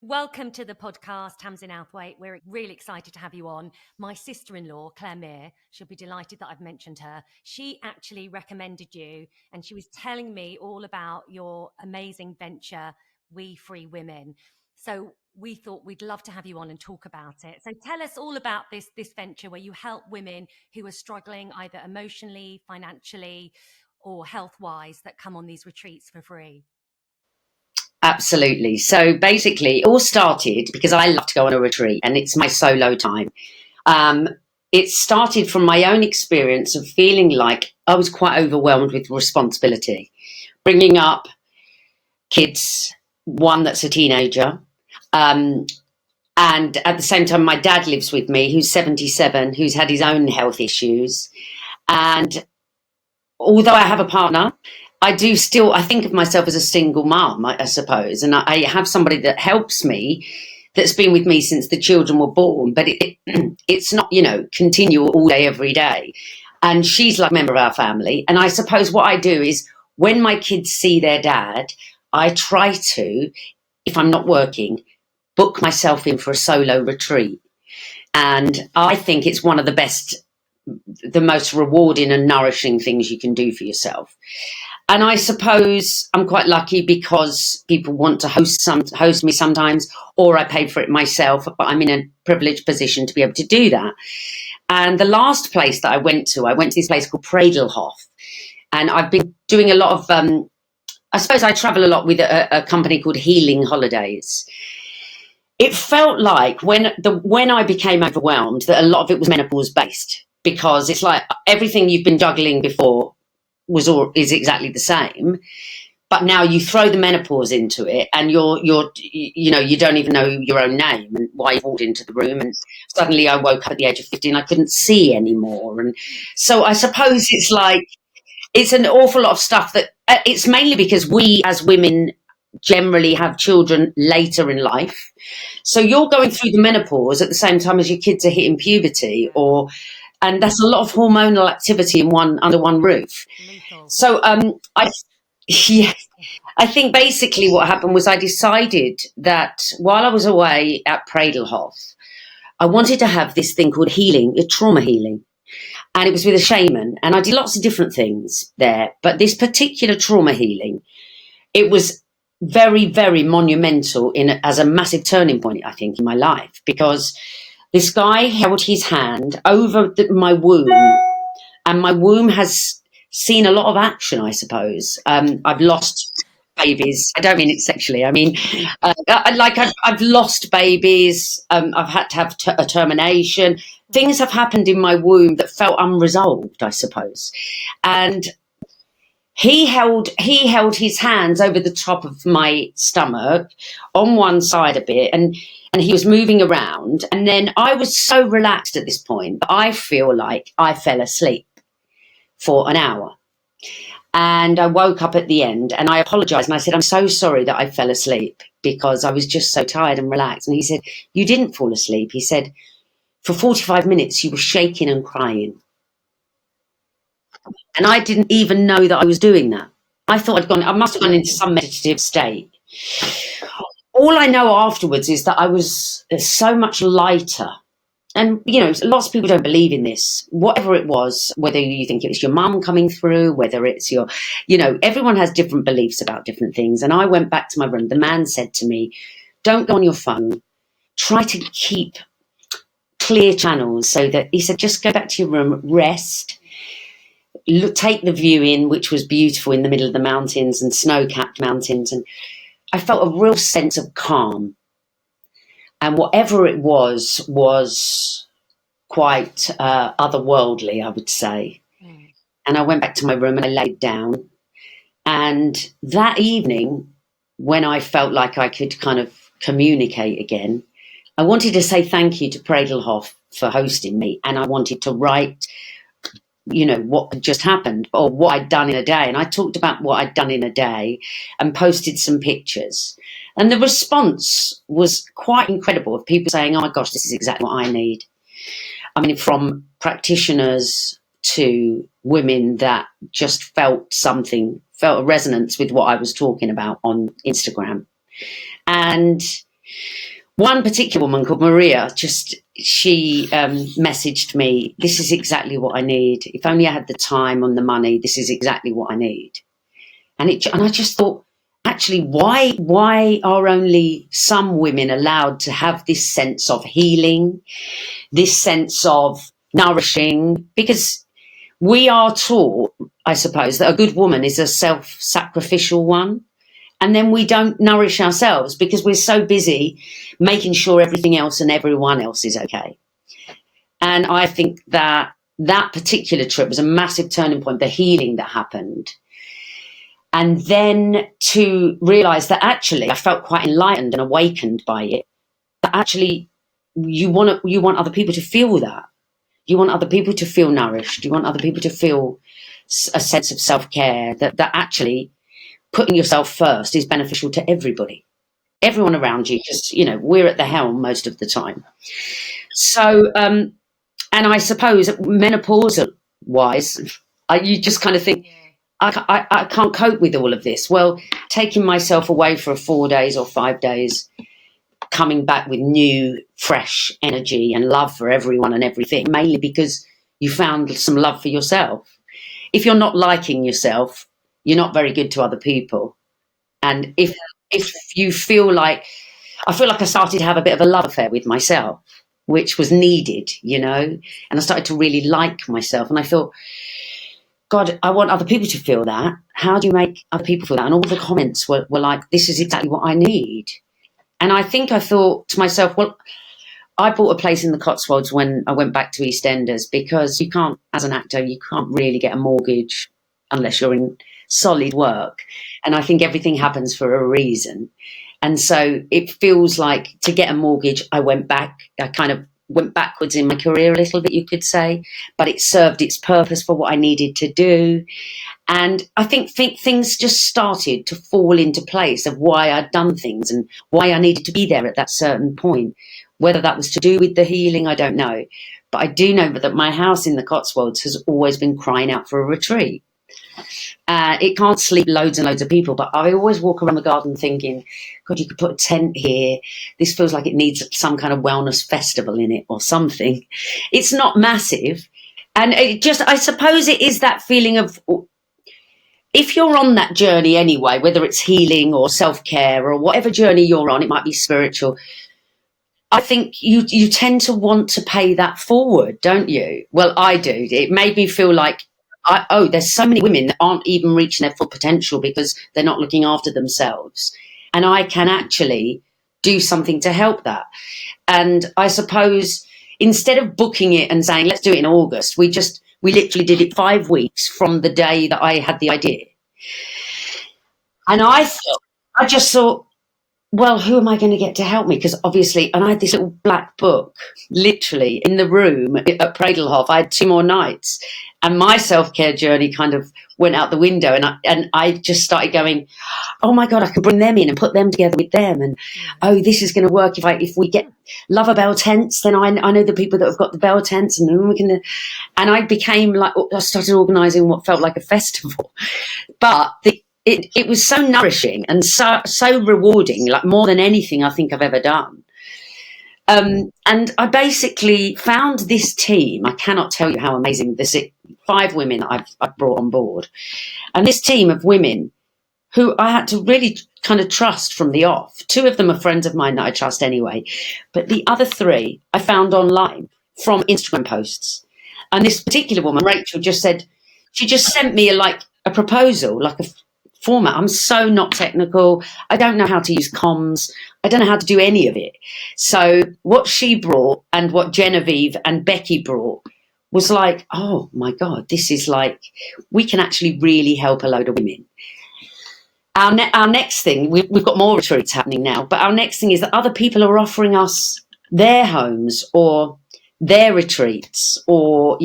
Welcome to the podcast, Tamzin Outhwaite. We're really excited to have you on. My sister-in-law, Claire Meir, she'll be delighted that I've mentioned her. She actually recommended you, and she was telling me all about your amazing venture, We Free Women. So we thought we'd love to have you on and talk about it. So tell us all about this venture where you help women who are struggling either emotionally, financially, or health-wise that come on these retreats for free. Absolutely. So basically, it all started because I love to go on a retreat and it's my solo time. It started from my own experience of feeling like I was quite overwhelmed with responsibility, bringing up kids, one that's a teenager. And at the same time, my dad lives with me, who's 77, who's had his own health issues. And although I have a partner, I think of myself as a single mum, I suppose. And I have somebody that helps me, that's been with me since the children were born, but it's not, continual all day, every day. And she's like a member of our family. And I suppose what I do is when my kids see their dad, I try to, if I'm not working, book myself in for a solo retreat. And I think it's one of the most rewarding and nourishing things you can do for yourself. And I suppose I'm quite lucky because people want to host me sometimes, or I pay for it myself, but I'm in a privileged position to be able to do that. And the last place that I went to this place called Pradelhof. And I've been doing a lot of, I suppose I travel a lot with a company called Healing Holidays. It felt like when I became overwhelmed that a lot of it was menopause based, because it's like everything you've been juggling before is exactly the same, but now you throw the menopause into it, and you don't even know your own name and why you walked into the room, and suddenly I woke up at the age of 50 and I couldn't see anymore. And so I suppose it's an awful lot of stuff that it's mainly because we as women generally have children later in life, so you're going through the menopause at the same time as your kids are hitting puberty, and that's a lot of hormonal activity under one roof. So I think basically what happened was I decided that while I was away at Pradelhof, I wanted to have this thing called trauma healing. And it was with a shaman. And I did lots of different things there. But this particular trauma healing, it was very, very monumental as a massive turning point, I think, in my life. Because this guy held his hand over my womb, and my womb has seen a lot of action, I suppose. I've lost babies. I don't mean it sexually. I mean, I've lost babies. I've had to have a termination. Things have happened in my womb that felt unresolved, I suppose. And he held his hands over the top of my stomach on one side a bit, and he was moving around. And then I was so relaxed at this point that I feel like I fell asleep for an hour. And I woke up at the end and I apologized. And I said, I'm so sorry that I fell asleep because I was just so tired and relaxed. And he said, you didn't fall asleep. He said, for 45 minutes, you were shaking and crying. And I didn't even know that I was doing that. I thought I must have gone into some meditative state. All I know afterwards is that I was so much lighter. And, lots of people don't believe in this, whatever it was, whether you think it was your mum coming through, whether it's everyone has different beliefs about different things. And I went back to my room. The man said to me, don't go on your phone. Try to keep clear channels, so that he said, just go back to your room, rest, take the view in, which was beautiful in the middle of the mountains and snow-capped mountains. And I felt a real sense of calm. And whatever it was quite otherworldly, I would say. Mm. And I went back to my room and I laid down. And that evening, when I felt like I could kind of communicate again, I wanted to say thank you to Pradelhof for hosting me. And I wanted to write, what had just happened or what I'd done in a day. And I talked about what I'd done in a day and posted some pictures. And the response was quite incredible, of people saying, oh my gosh, this is exactly what I need. I mean, from practitioners to women that just felt a resonance with what I was talking about on Instagram. And One particular woman called Maria, she messaged me, this is exactly what I need. If only I had the time and the money, this is exactly what I need. And I just thought, actually, why are only some women allowed to have this sense of healing, this sense of nourishing? Because we are taught, I suppose, that a good woman is a self-sacrificial one. And then we don't nourish ourselves because we're so busy making sure everything else and everyone else is okay. And I think that particular trip was a massive turning point, the healing that happened. And then to realise that actually I felt quite enlightened and awakened by it. That actually you want other people to feel that. You want other people to feel nourished. You want other people to feel a sense of self-care, that actually putting yourself first is beneficial to everyone around you, because, we're at the helm most of the time. So, and I suppose menopause-wise, you just kind of think, I can't cope with all of this. Well, taking myself away for 4 days or 5 days, coming back with new, fresh energy and love for everyone and everything, mainly because you found some love for yourself. If you're not liking yourself, you're not very good to other people. And if you feel like, I feel like I started to have a bit of a love affair with myself, which was needed, and I started to really like myself. And I thought, God, I want other people to feel that. How do you make other people feel that? And all the comments were like, this is exactly what I need. And I think I thought to myself, well, I bought a place in the Cotswolds when I went back to EastEnders, because you can't, as an actor, you can't really get a mortgage unless you're in solid work. And I think everything happens for a reason. And so it feels like, to get a mortgage, I kind of went backwards in my career a little bit, you could say, but it served its purpose for what I needed to do. And I think things just started to fall into place of why I'd done things and why I needed to be there at that certain point. Whether that was to do with the healing, I don't know. But I do know that my house in the Cotswolds has always been crying out for a retreat. It can't sleep loads and loads of people, but I always walk around the garden thinking, God, you could put a tent here. This feels like it needs some kind of wellness festival in it or something. It's not massive. And I suppose it is that feeling of, if you're on that journey anyway, whether it's healing or self-care or whatever journey you're on, it might be spiritual, I think you tend to want to pay that forward, don't you? Well, I do. It made me feel like, there's so many women that aren't even reaching their full potential because they're not looking after themselves. And I can actually do something to help that. And I suppose instead of booking it and saying, let's do it in August, we literally did it 5 weeks from the day that I had the idea. And I just thought, well, who am I going to get to help me? Because obviously, and I had this little black book literally in the room at Pradelhof. I had 2 more nights, and my self-care journey kind of went out the window. And I just started going, oh my God, I can bring them in and put them together with them. And this is going to work if we get Lover Bell tents. Then I know the people that have got the bell tents, and then we can. And I became like, I started organising what felt like a festival, but It was so nourishing and so rewarding, like more than anything I think I've ever done. And I basically found this team. I cannot tell you how amazing this is. 5 women that I've brought on board. And this team of women who I had to really kind of trust from the off. 2 of them are friends of mine that I trust anyway. But the other 3 I found online from Instagram posts. And this particular woman, Rachel, she just sent me a proposal, like a format. I'm so not technical. I don't know how to use comms. I don't know how to do any of it. So what she brought and what Genevieve and Becky brought was like, oh my God, this is like, we can actually really help a load of women. Our next thing, we've got more retreats happening now, but our next thing is that other people are offering us their homes or their retreats or,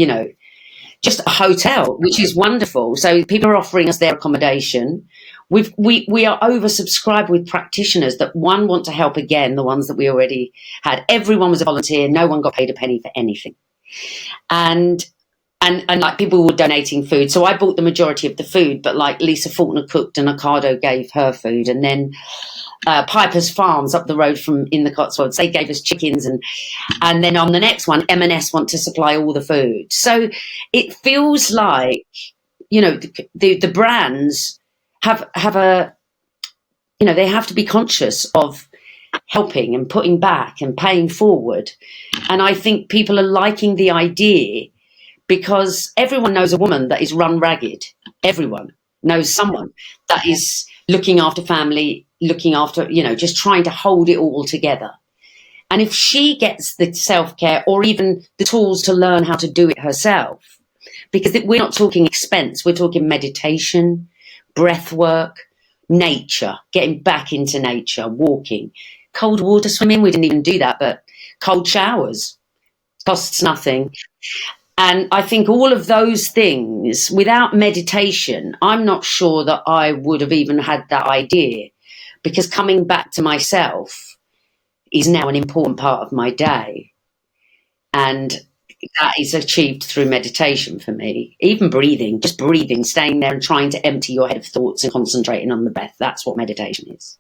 just a hotel, which is wonderful. So people are offering us their accommodation. We are oversubscribed with practitioners that want to help again, the ones that we already had. Everyone was a volunteer. No one got paid a penny for anything. And and like people were donating food. So I bought the majority of the food, but like Lisa Faulkner cooked and Ocado gave her food. And then Piper's Farms up the road from in the Cotswolds, they gave us chickens. And then on the next one, M&S want to supply all the food. So it feels like, you know, the brands have a, you know, they have to be conscious of helping and putting back and paying forward. And I think people are liking the idea because everyone knows a woman that is run ragged. Everyone knows someone that is looking after family, looking after, you know, just trying to hold it all together. And if she gets the self-care or even the tools to learn how to do it herself, because we're not talking expense, we're talking meditation, breath work, nature, getting back into nature, walking, cold water swimming. We didn't even do that, but cold showers costs nothing. And I think all of those things, without meditation, I'm not sure that I would have even had that idea, because coming back to myself is now an important part of my day. And that is achieved through meditation for me. Even breathing, just breathing, staying there and trying to empty your head of thoughts and concentrating on the breath. That's what meditation is.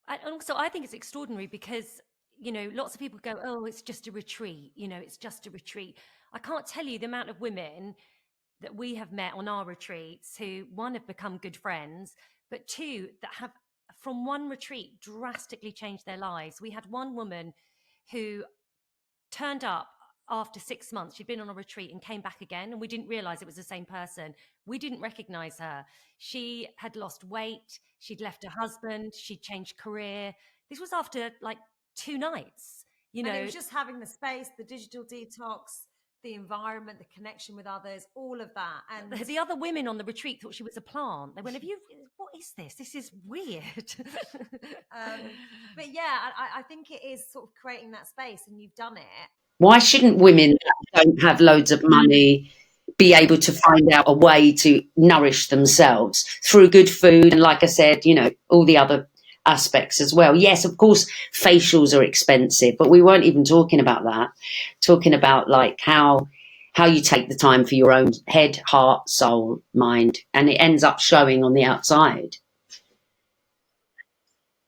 And also, I think it's extraordinary because, you know, lots of people go, oh, it's just a retreat. You know, it's just a retreat. I can't tell you the amount of women that we have met on our retreats who, one, have become good friends, but two, that have, from one retreat, drastically changed their lives. We had one woman who turned up after 6 months. She'd been on a retreat and came back again, and we didn't realize it was the same person. We didn't recognize her. She had lost weight. She'd left her husband. She'd changed career. This was after like 2 nights, you know. And it was just having the space, the digital detox, the environment, the connection with others, all of that. And the other women on the retreat thought she was a plant. They went, what is this? This is weird. But yeah, I think it is sort of creating that space, and you've done it. Why shouldn't women that don't have loads of money be able to find out a way to nourish themselves through good food? And like I said, you know, all the other aspects as well. Yes, of course, facials are expensive, but we weren't even talking about that. Talking about like how you take the time for your own head, heart, soul, mind, and it ends up showing on the outside.